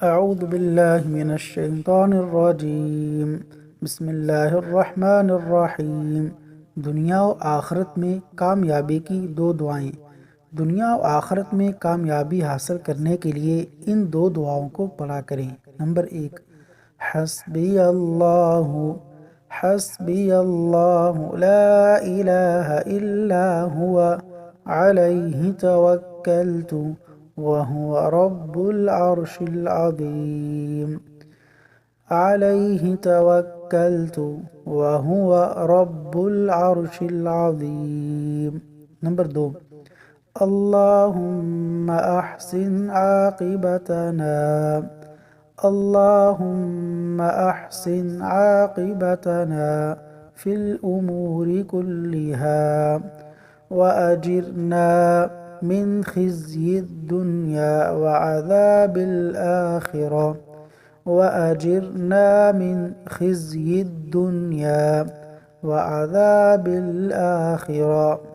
اعوذ باللہ من الشیطان الرجیم، بسم اللہ الرحمن الرحیم۔ دنیا و آخرت میں کامیابی کی دو دعائیں۔ دنیا و آخرت میں کامیابی حاصل کرنے کے لیے ان دو دعاؤں کو پڑھا کریں۔ نمبر 1، حسبی اللہ، حسبی اللہ لا الہ الا ہوا علیہ توکلت وهو رب العرش العظیم، علیہ توکلت وهو رب العرش العظیم۔ نمبر 2، اللہم احسن عاقبتنا، اللہم احسن عاقبتنا فی الامور کلها وأجرنا من خزي الدنيا وعذاب الآخرة، وأجرنا من خزي الدنيا وعذاب الآخرة۔